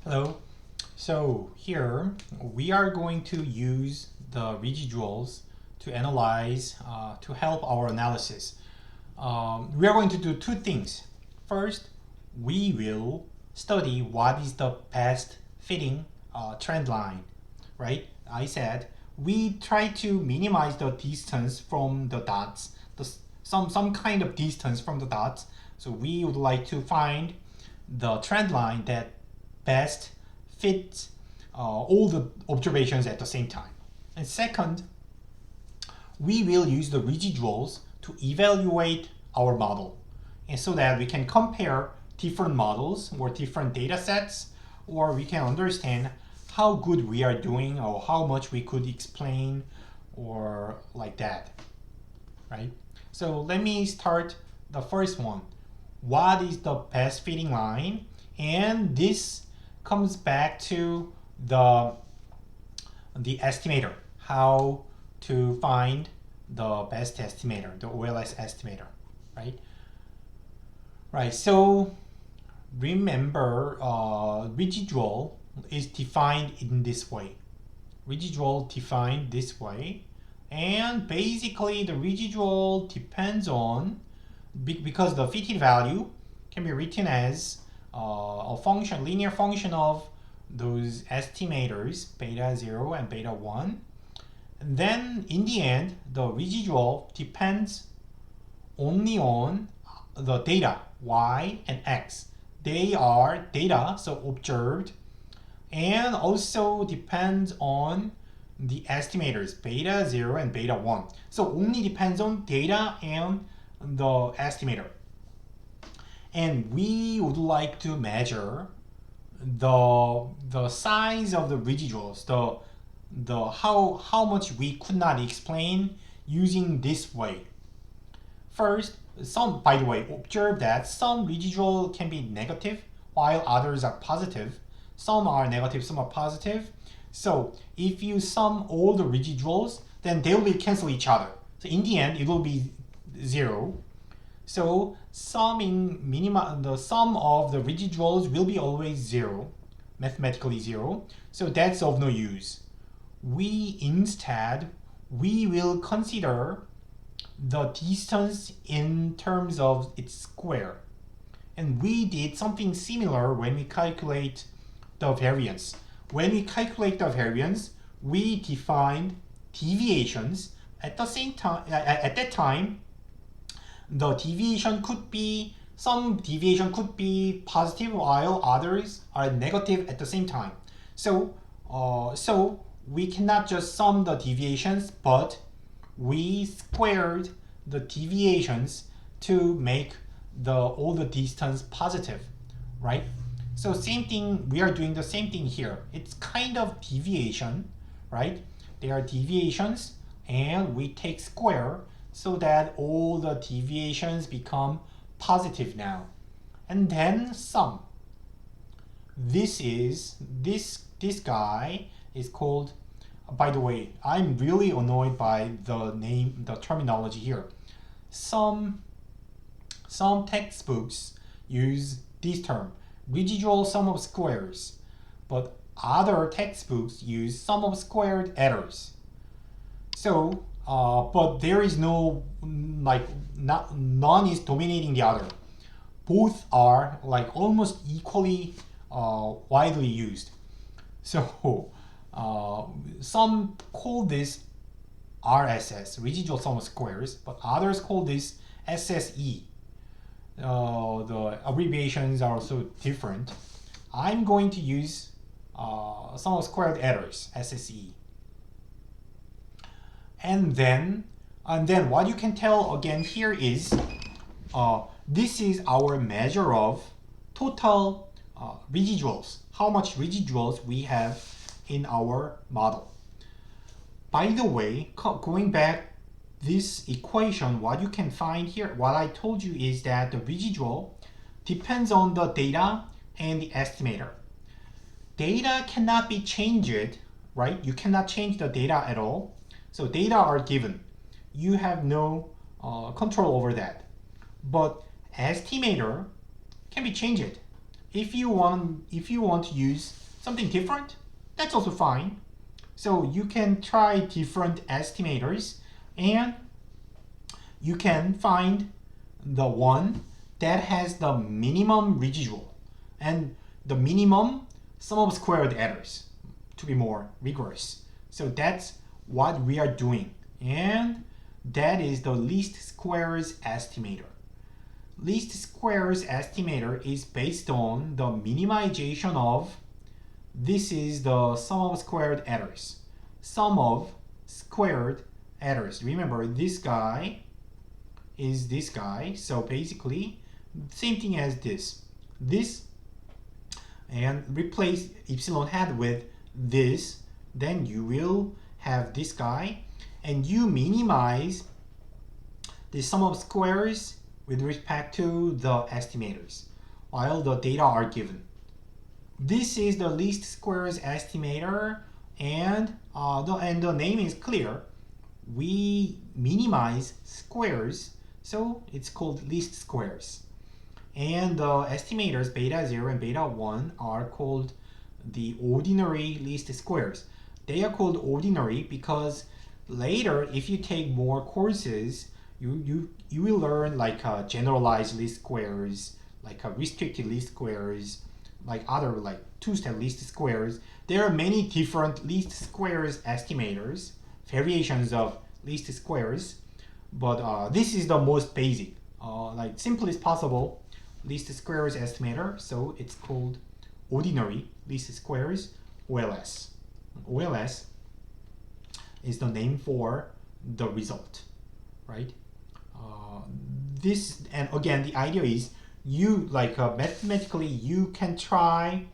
Hello. So here we are going to use the residuals to analyze, to help our analysis. We are going to do two things. First, we will study what is the best fitting trend line, right? I said we try to minimize the distance from the dots, some kind of distance from the dots. So we would like to find the trend line that best fits all the observations at the same time. And second, we will use the residuals to evaluate our model, and so that we can compare different models or different data sets, or we can understand how good we are doing or how much we could explain or like that, right? So let me start the first one. What is the best fitting line? And this comes back to the estimator, how to find the best estimator, the OLS estimator, right? Right, so remember residual is defined in this way. Residual defined this way. And basically the residual depends on, because the fitted value can be written as a function, linear function of those estimators, beta 0 and beta 1. And then in the end, the residual depends only on the data, y and x. They are data, so observed, and also depends on the estimators, beta 0 and beta 1. So only depends on data and the estimator. And we would like to measure the size of the residuals, the how much we could not explain using this way. First, by the way, observe that some residual can be negative while others are positive. Some are negative, some are positive. So if you sum all the residuals, then they will cancel each other. So in the end, it will be 0. So the sum of the residuals will be always 0, mathematically 0. So that's of no use. Instead, we will consider the distance in terms of its square. And we did something similar when we calculate the variance. When we calculate the variance, we defined deviations. At the same time, at that time, the deviation could be, some deviation could be positive while others are negative at the same time. So we cannot just sum the deviations, but we squared the deviations to make all the distance positive, right? So same thing, we are doing the same thing here. It's kind of deviation, right? There are deviations, and we take square so that all the deviations become positive now. And then sum. This guy is called, by the way, I'm really annoyed by the terminology here. Some textbooks use this term, residual sum of squares, but other textbooks use sum of squared errors. So, but there is no, none is dominating the other. Both are almost equally widely used. So, some call this RSS, residual sum of squares, but others call this SSE. The abbreviations are also different. I'm going to use sum of squared errors, SSE. And then what you can tell again here is this is our measure of total residuals, how much residuals we have in our model. By the way, going back this equation, what you can find here, what I told you is that the residual depends on the data and the estimator. Data cannot be changed, right? You cannot change the data at all. So data are given. You have no control over that. But estimator can be changed. If you want to use something different, that's also fine. So you can try different estimators and you can find the one that has the minimum residual and the minimum sum of squared errors, to be more rigorous. So that's what we are doing, and that is the least squares estimator. Least squares estimator is based on the minimization of, this is the sum of squared errors. Sum of squared errors. Remember, this guy is this guy, so basically same thing as this, and replace epsilon hat with this, then you will have this guy, and you minimize the sum of squares with respect to the estimators while the data are given. This is the least squares estimator, and the name is clear. We minimize squares, so it's called least squares. And the estimators beta 0 and beta 1 are called the ordinary least squares. They are called ordinary because later, if you take more courses, you will learn like generalized least squares, like restricted least squares, like other like two-step least squares. There are many different least squares estimators, variations of least squares, but this is the most basic, like simplest possible least squares estimator. So it's called ordinary least squares, OLS. OLS is the name for the result, right? This, and again, the idea is you like mathematically you can try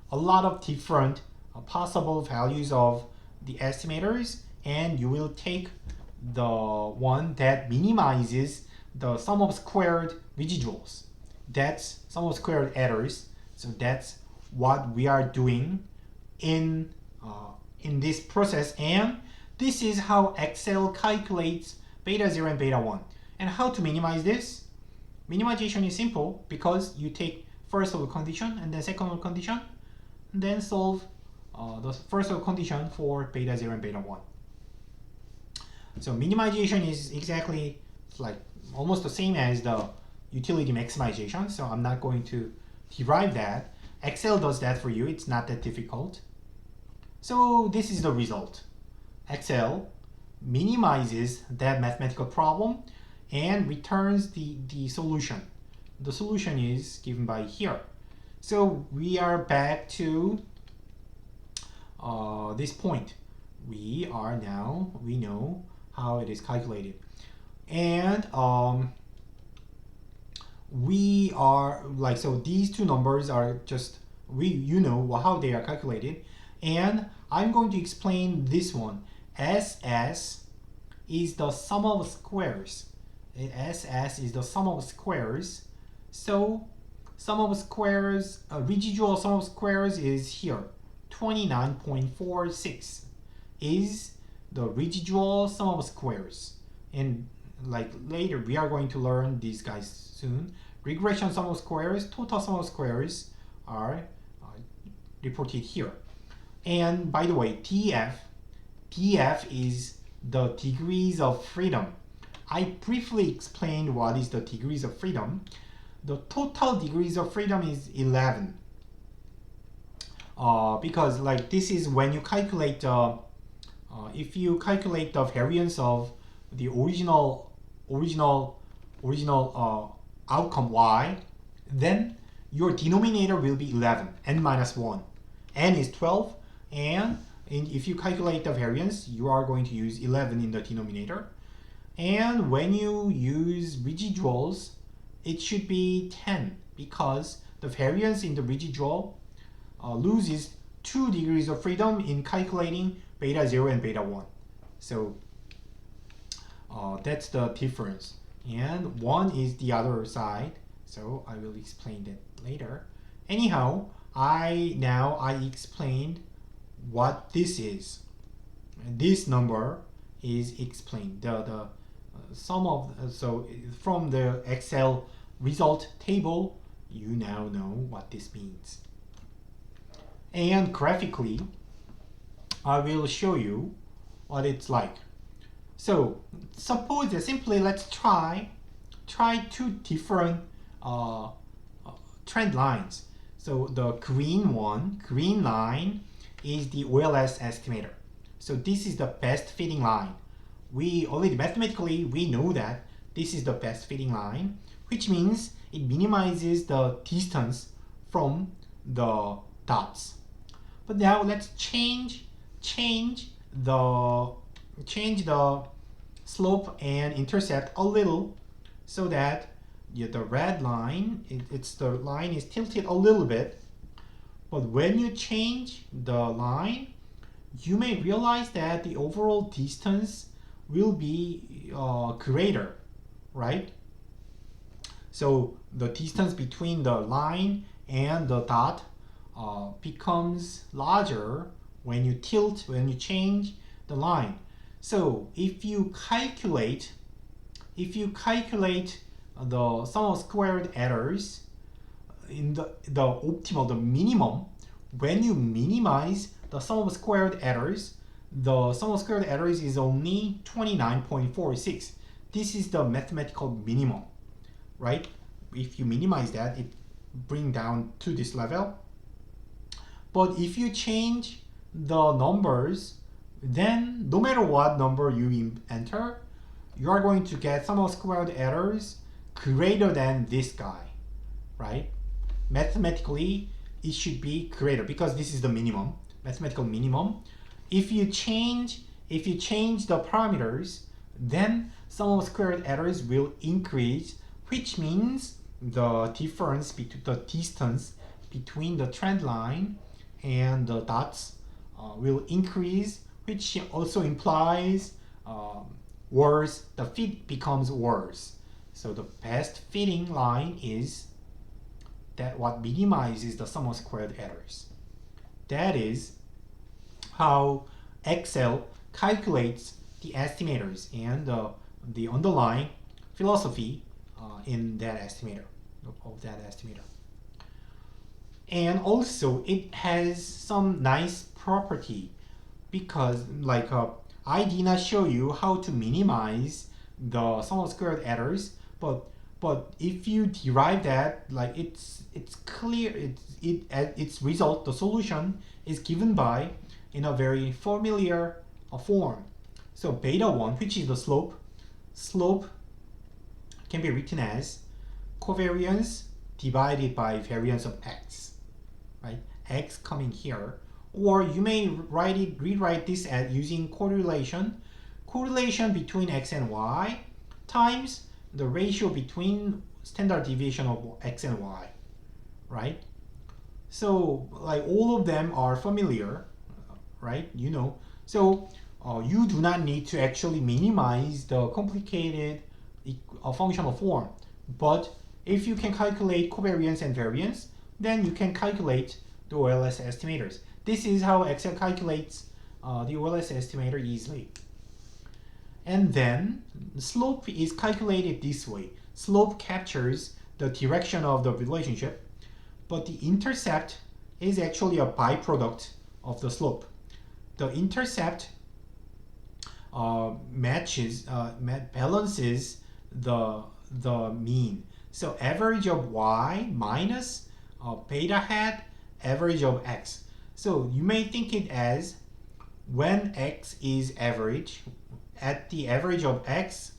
a lot of different possible values of the estimators, and you will take the one that minimizes the sum of squared residuals. That's sum of squared errors. So that's what we are doing in this process, and this is how Excel calculates beta 0 and beta 1. And how to minimize this? Minimization is simple because you take first order condition and then second order condition, and then solve the first order condition for beta 0 and beta 1. So minimization is exactly like almost the same as the utility maximization, so I'm not going to derive that. Excel does that for you. It's not that difficult. So this is the result. Excel minimizes that mathematical problem and returns the solution. The solution is given by here. So we are back to this point. We know how it is calculated. And we are like, so these two numbers are just, you know how they are calculated. And I'm going to explain this one. SS is the sum of squares. SS is the sum of squares. So sum of squares, residual sum of squares is here. 29.46 is the residual sum of squares. And like later we are going to learn these guys soon. Regression sum of squares, total sum of squares are reported here. And by the way, TF is the degrees of freedom. I briefly explained what is the degrees of freedom. The total degrees of freedom is 11. Because like this is when you calculate if you calculate the variance of the original outcome y, then your denominator will be 11, n minus 1. N is 12, and if you calculate the variance, you are going to use 11 in the denominator. And when you use residuals, it should be 10 because the variance in the residual loses 2 degrees of freedom in calculating beta 0 and beta 1. So that's the difference. And 1 is the other side, so I will explain that later. Anyhow, I explained what this is. This number is explained. The sum of, so from the Excel result table, you now know what this means. And graphically, I will show you what it's like. So suppose that simply let's try two different trend lines. So the green line is the OLS estimator. So this is the best fitting line. We already mathematically we know that this is the best fitting line, which means it minimizes the distance from the dots. But now let's change the slope and intercept a little, so that the red line, the line is tilted a little bit. But when you change the line, you may realize that the overall distance will be greater, right? So the distance between the line and the dot becomes larger when you change the line. So if you calculate the sum of squared errors in the optimal, the minimum, when you minimize the sum of squared errors, the sum of squared errors is only 29.46. This is the mathematical minimum, right? If you minimize that, it brings down to this level. But if you change the numbers, then no matter what number you enter, you are going to get sum of squared errors greater than this guy, right? Mathematically, it should be greater because this is the minimum, mathematical minimum. If you change the parameters, then sum of squared errors will increase, which means the difference between the distance between the trend line and the dots will increase, which also implies worse, the fit becomes worse. So the best fitting line is that what minimizes the sum of squared errors. That is how Excel calculates the estimators and the underlying philosophy in that estimator, of that estimator. And also it has some nice property, because I did not show you how to minimize the sum of squared errors, but if you derive that, it's clear, its result, the solution is given by in a very familiar form. So beta 1, which is the slope can be written as covariance divided by variance of x, right? X coming here, or you may rewrite this as using correlation between x and y times the ratio between standard deviation of x and y, right? So all of them are familiar, right? So you do not need to actually minimize the complicated functional form, but if you can calculate covariance and variance, then you can calculate the OLS estimators. This is how Excel calculates the OLS estimator easily. And then slope is calculated this way. Slope captures the direction of the relationship, but the intercept is actually a byproduct of the slope. The intercept balances the mean. So average of y minus beta hat average of x. So you may think it as when x is average, at the average of x,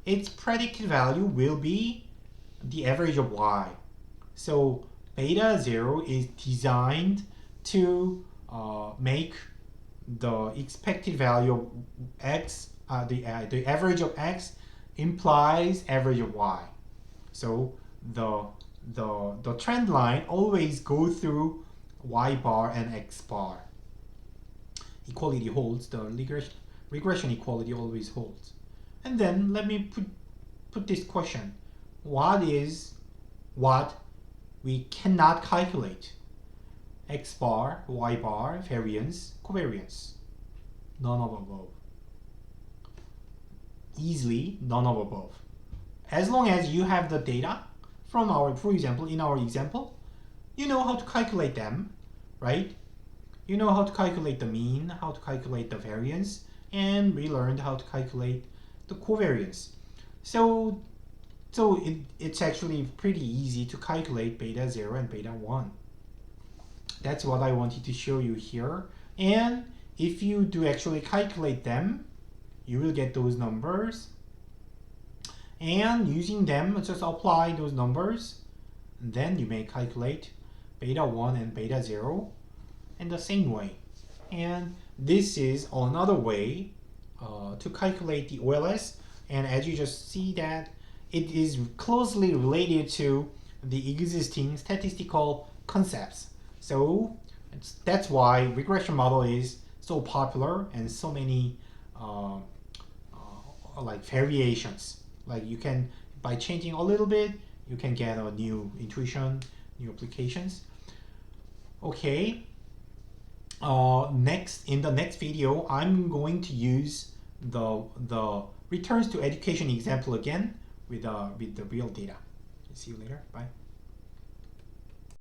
its predicted value will be the average of y. So beta 0 is designed to make the expected value of x, the average of x implies average of y. So the trend line always goes through y bar and x bar. Equality holds, the regression equality always holds. And then let me put this question. What we cannot calculate? X bar, y bar, variance, covariance. None of above. Easily none of above. As long as you have the data from our, for example, in our example, you know how to calculate them, right? You know how to calculate the mean, how to calculate the variance, and we learned how to calculate the covariance. So it's actually pretty easy to calculate beta 0 and beta 1. That's what I wanted to show you here. And if you do actually calculate them, you will get those numbers. And using them, just apply those numbers. Then you may calculate beta 1 and beta 0 in the same way. And this is another way to calculate the OLS. And as you just see that, it is closely related to the existing statistical concepts. So that's why regression model is so popular and so many like variations. Like you can, by changing a little bit, you can get a new intuition, new applications. Okay. In the next video, I'm going to use the returns to education example again with the real data. See you later. Bye.